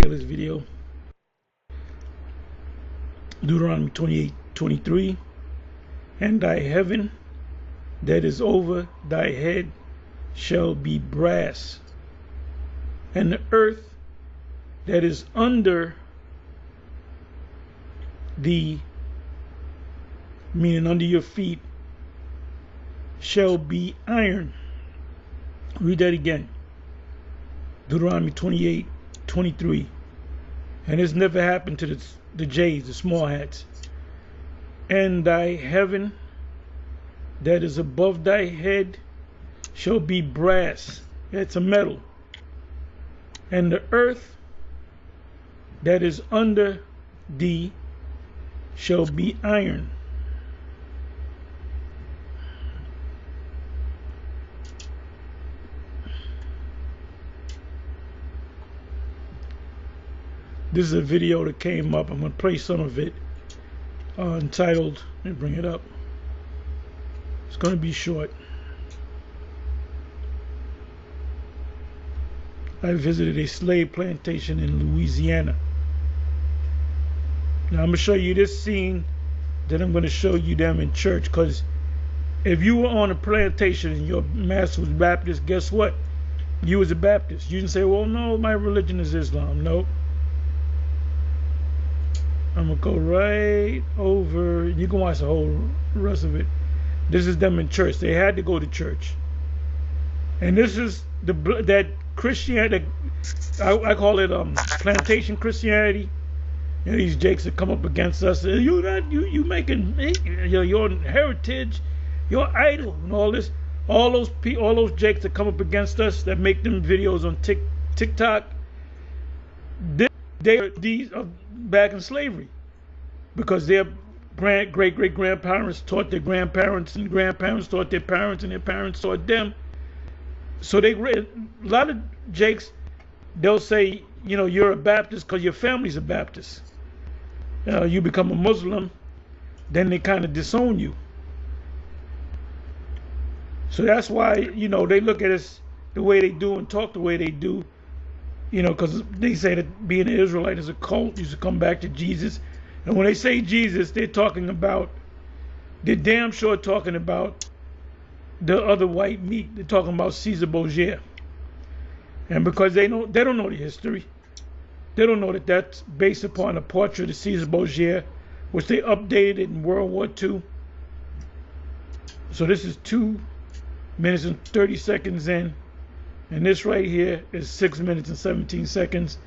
title of this video, Deuteronomy 28:23. And thy heaven that is over thy head shall be brass, and the earth that is under thee, meaning under your feet, shall be iron. Read that again. Deuteronomy 28:23. And this never happened to the J's, the small hats. And thy heaven that is above thy head shall be brass. It's a metal. And the earth that is under thee shall be iron. This is a video that came up. I'm going to play some of it, entitled, let me bring it up. It's going to be short. I visited a slave plantation in Louisiana. Now I'm going to show you this scene, then I'm going to show you them in church, because if you were on a plantation and your master was Baptist, guess what? You was a Baptist. You didn't say, well, no, my religion is Islam. Nope. I'm going to go right over. You can watch the whole rest of it. This is them in church. They had to go to church. And this is that Christianity, I call it plantation Christianity. You know, these jakes that come up against us. You making your heritage, your idol, and all this. All those jakes that come up against us, that make them videos on TikTok. These are back in slavery, because their great-great-grandparents taught their grandparents, and grandparents taught their parents, and their parents taught them. So a lot of jakes, they'll say, you're a Baptist because your family's a Baptist. You become a Muslim, then they kind of disown you. So that's why, they look at us the way they do and talk the way they do. Because they say that being an Israelite is a cult. You should come back to Jesus. And when they say Jesus, they're damn sure talking about the other white meat. They're talking about Caesar Borgia. And because they don't know the history, they don't know that that's based upon a portrait of Caesar Borgia, which they updated in World War II. So this is 2 minutes and 30 seconds in. And this right here is 6 minutes and 17 seconds.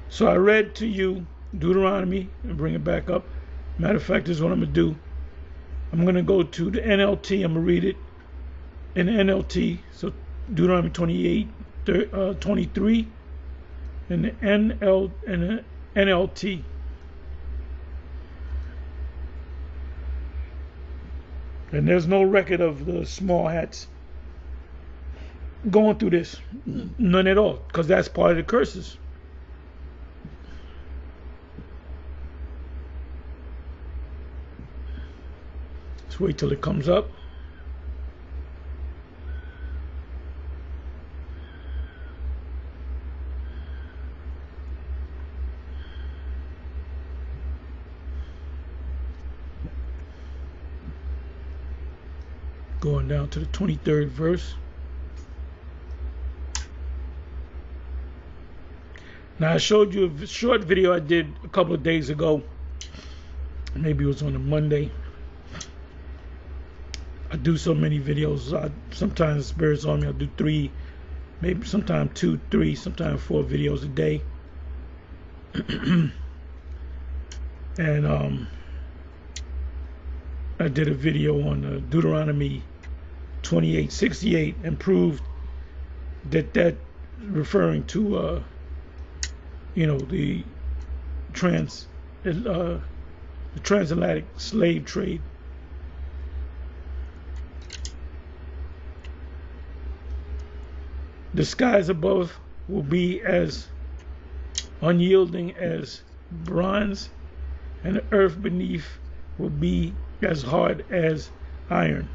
So I read to you Deuteronomy and bring it back up. Matter of fact, this is what I'm going to do. I'm going to go to the NLT. I'm going to read it in the NLT. So Deuteronomy 28:23 in the NLT. And there's no record of the small hats going through this, none at all, because that's part of the curses. Let's wait till it comes up. Going down to the 23rd verse. Now I showed you a short video I did a couple of days ago. Maybe it was on a Monday. I do so many videos. Sometimes spirits on me. I'll do 3, maybe sometimes 2, 3, sometimes 4 videos a day. And I did a video on Deuteronomy 28:68 and proved that referring to the transatlantic slave trade. The skies above will be as unyielding as bronze, and the earth beneath will be as hard as iron.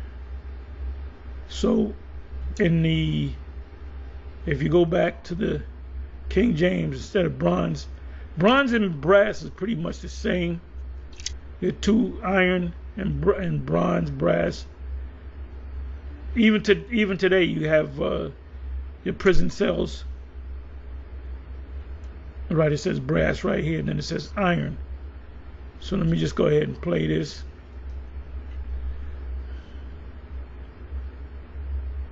So if you go back to the King James instead of bronze. Bronze and brass is pretty much the same. They're two, iron and bronze, brass. Even today, you have your prison cells. Right, it says brass right here, and then it says iron. So let me just go ahead and play this.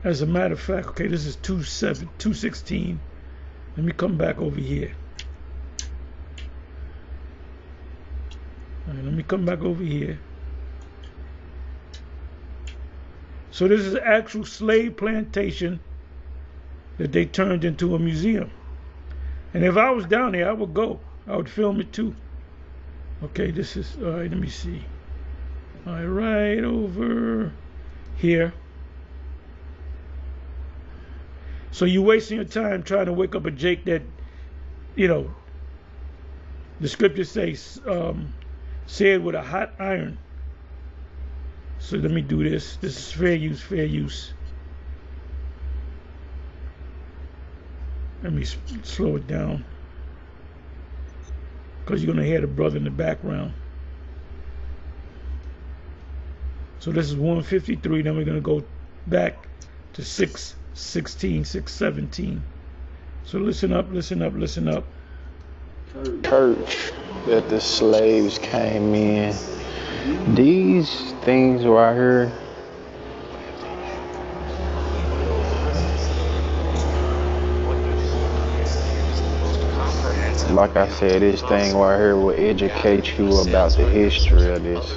As a matter of fact, okay, this is 216. Let me come back over here. All right, let me come back over here. So this is an actual slave plantation that they turned into a museum. And if I was down there, I would go. I would film it too. Okay, this is, all right, let me see. All right, right over here. So you're wasting your time trying to wake up a Jake that, you know, the scriptures say, said with a hot iron. So let me do this. This is fair use, fair use. Let me slow it down, because you're going to hear the brother in the background. So this is 153. Then we're going to go back to 616, 617. So listen up, listen up, listen up. Church that the slaves came in. These things right here, like I said, this thing right here will educate you about the history of this.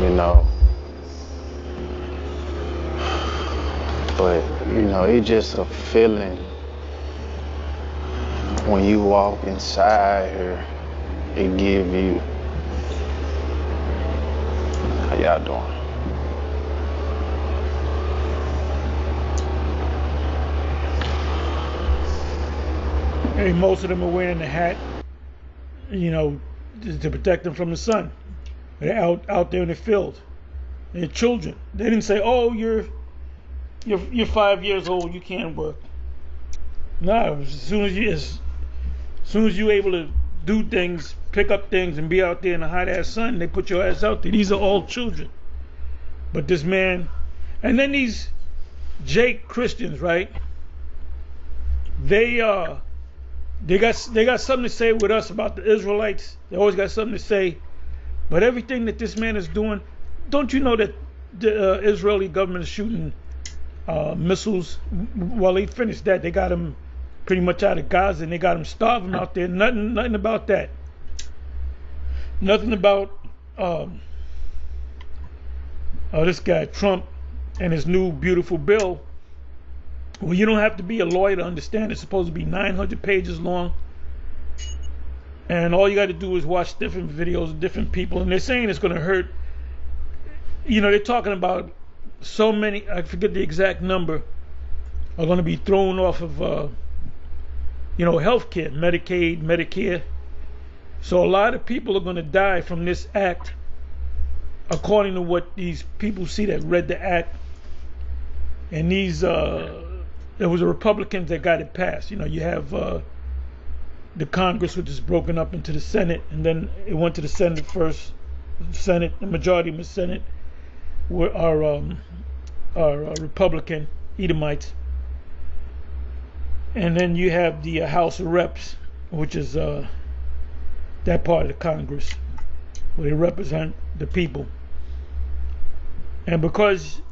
You know. But, you know, it's just a feeling when you walk inside here. It give you. How y'all doing? Hey, most of them are wearing the hat, you know, to protect them from the sun. They're out there in the field. They're children. They didn't say, "Oh, you're 5 years old, you can't work." No, as soon as you're able to do things, pick up things, and be out there in the hot ass sun, they put your ass out there. These are all children. But this man, and then these Jake Christians, right? They got something to say with us about the Israelites. They always got something to say. But everything that this man is doing, don't you know that the Israeli government is shooting missiles? Well, they finished that. They got him pretty much out of Gaza, and they got him starving out there. Nothing about that. Nothing about this guy Trump and his new beautiful bill. Well, you don't have to be a lawyer to understand. It's supposed to be 900 pages long, and all you got to do is watch different videos of different people, and they're saying it's going to hurt. You know, they're talking about so many, I forget the exact number, are going to be thrown off of you know, healthcare, Medicaid, Medicare. So a lot of people are going to die from this act, according to what these people see that read the act. And these, there was a Republicans that got it passed. You know, you have the Congress, which is broken up into the Senate, and then it went to the Senate first. Senate, the majority of the Senate are Republican Edomites. And then you have the House of Reps, which is that part of the Congress, where they represent the people. And because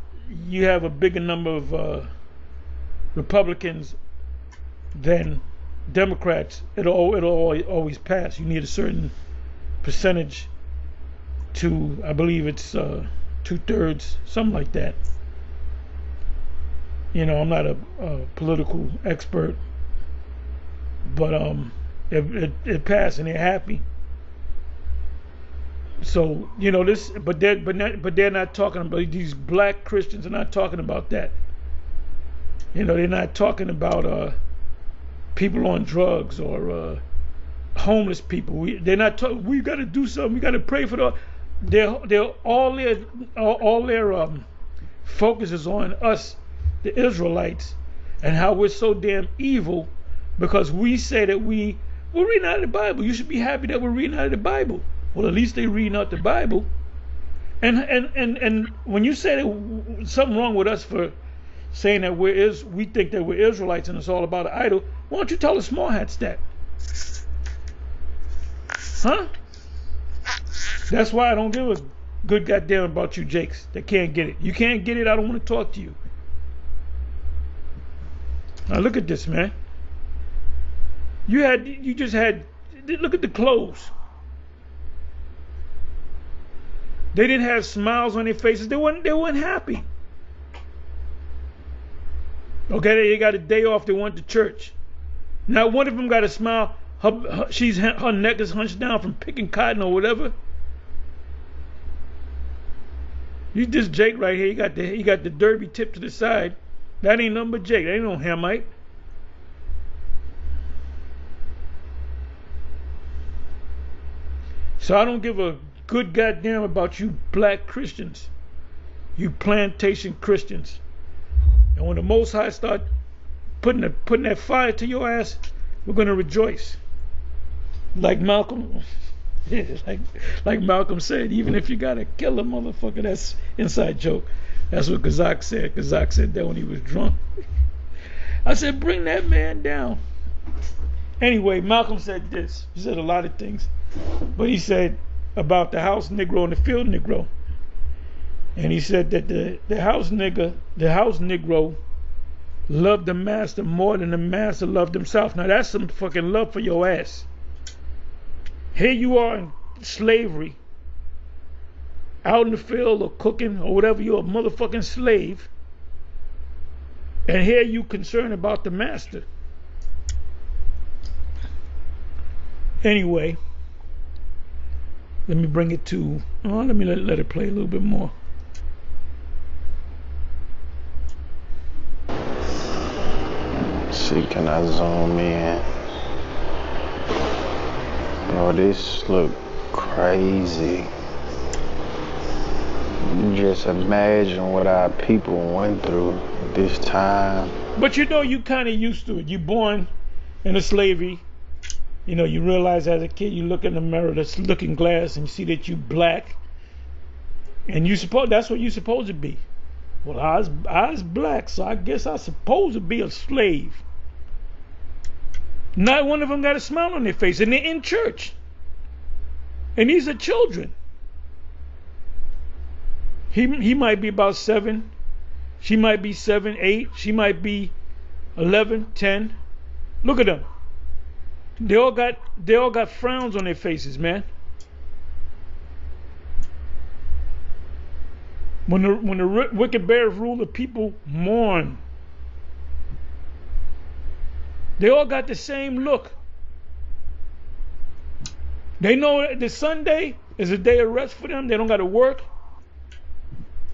you have a bigger number of Republicans than Democrats, it'll always pass. You need a certain percentage to, I believe it's 2/3, something like that. You know, I'm not a political expert, but it passed and they're happy. So, you know, this, but they're not talking about, these black Christians are not talking about that. You know, they're not talking about people on drugs or homeless people. They're not talking. We got to do something. We got to pray for the. They're all their focus is on us, the Israelites, and how we're so damn evil because we say that we're reading out of the Bible. You should be happy that we're reading out of the Bible. Well, at least they're reading out the Bible. And when you say that something wrong with us for saying that we think that we're Israelites and it's all about an idol, why don't you tell the small hats that? Huh? That's why I don't give a good goddamn about you Jakes that can't get it. You can't get it, I don't want to talk to you. Now look at this, man. You just had, look at the clothes. They didn't have smiles on their faces. They weren't happy. Okay, they got a day off. They went to church. Now one of them got a smile. Her neck is hunched down from picking cotton or whatever. You just Jake right here. He got the derby tip to the side. That ain't nothing but Jake. That ain't no Hamite. So I don't give a good goddamn about you black Christians, you plantation Christians. And when the Most High start putting that fire to your ass, we're gonna rejoice. Like Malcolm, like Malcolm said, even if you gotta kill a motherfucker, that's inside joke. That's what Kazak said. Kazak said that when he was drunk. I said, bring that man down. Anyway, Malcolm said this. He said a lot of things, but he said about the house Negro and the field Negro. And he said that the house Negro loved the master more than the master loved himself. Now that's some fucking love for your ass. Here you are in slavery, out in the field or cooking or whatever, you're a motherfucking slave. And here you concerned about the master. Anyway, let me bring it to, let me let it play a little bit more. See, can I zoom in? Oh, this look crazy. Just imagine what our people went through this time. But you know, you kind of used to it. You're born in a slavery. You know, you realize as a kid, you look in the mirror, this looking glass, and you see that you black. And that's what you're supposed to be. Well, I was black, so I guess I'm supposed to be a slave. Not one of them got a smile on their face, and they're in church. And these are children. He might be about 7. She might be 7, 8. She might be 11, 10. Look at them. They all got frowns on their faces, man. When the wicked bears rule, the people mourn. They all got the same look. They know that Sunday is a day of rest for them. They don't got to work.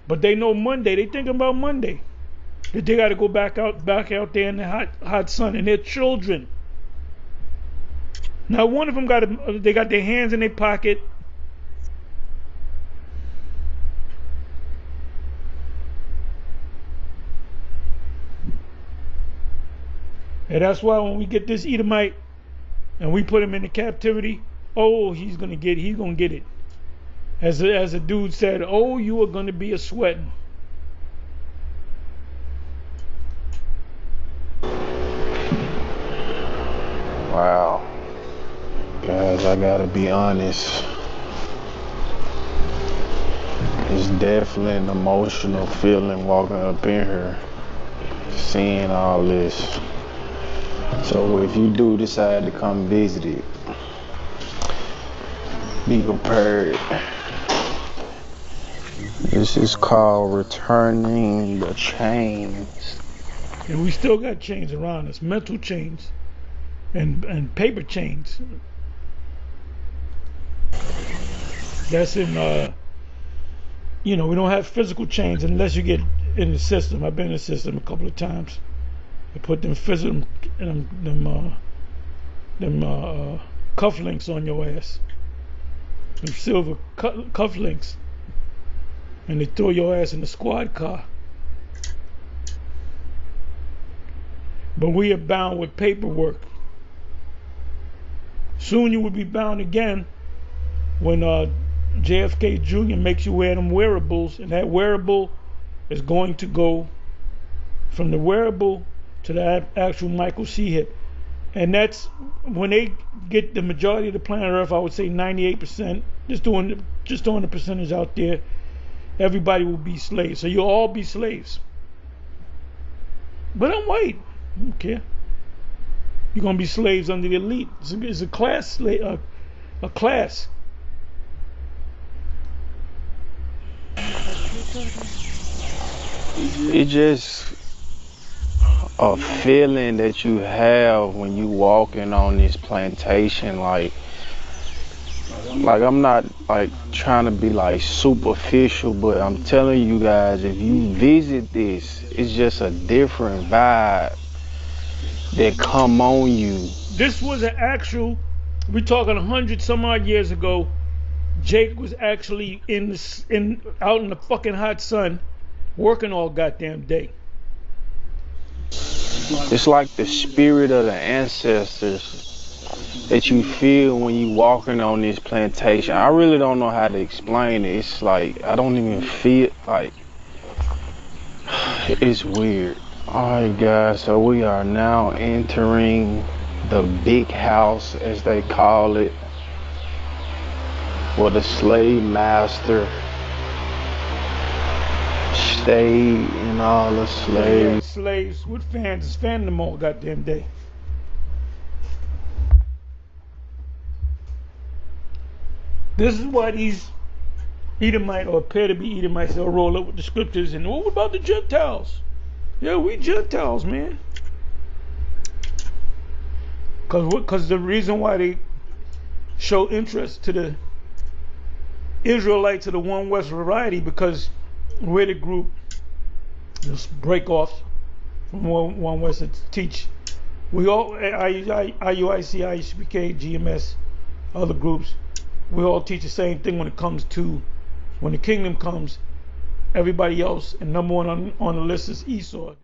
But they know Monday. They thinking about Monday. That they got to go back out there in the hot sun. And their children. Now one of them they got their hands in their pocket. And that's why when we get this Edomite and we put him into captivity, oh, he's gonna get it. As a dude said, oh, you are gonna be a sweating. Wow. Guys, I gotta be honest. It's definitely an emotional feeling walking up in here, seeing all this. So if you do decide to come visit it, be prepared. This is called returning the chains. And we still got chains around us, mental chains and paper chains. That's in, we don't have physical chains unless you get in the system. I've been in the system a couple of times. They put them physical, them cufflinks on your ass. Them silver cufflinks. And they throw your ass in the squad car. But we are bound with paperwork. Soon you will be bound again when JFK Jr. makes you wear them wearables, and that wearable is going to go from the wearable to the actual Michael C hip. And that's when they get the majority of the planet Earth, I would say 98%, just throwing the percentage out there, everybody will be slaves. So you'll all be slaves. But I'm white. I don't care. You're gonna be slaves under the elite. It's a class, a class. It's just a feeling that you have when you walking on this plantation, like I'm not like trying to be like superficial, but I'm telling you guys, if you visit this, it's just a different vibe that come on you. This was an actual, we're talking 100 some odd years ago. Jake was actually out in the fucking hot sun working all goddamn day. It's like the spirit of the ancestors that you feel when you walking on this plantation. I really don't know how to explain it. It's like I don't even feel like it's weird. Alright guys, so we are now entering the big house, as they call it, where the slave master stayed and all the slaves. Slaves with fans is fanning them all goddamn day. This is why these Edomite or appear to be Edomites, they'll roll up with the scriptures and what about the Gentiles? Yeah, we Gentiles, man. Cause the reason why they show interest to the Israelites of the One West variety, because we're the group just break off from One West to teach. We all IUIC, ISBK, GMS, other groups. We all teach the same thing when it comes to when the kingdom comes. Everybody else, and number one on the list is Esau.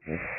Mm.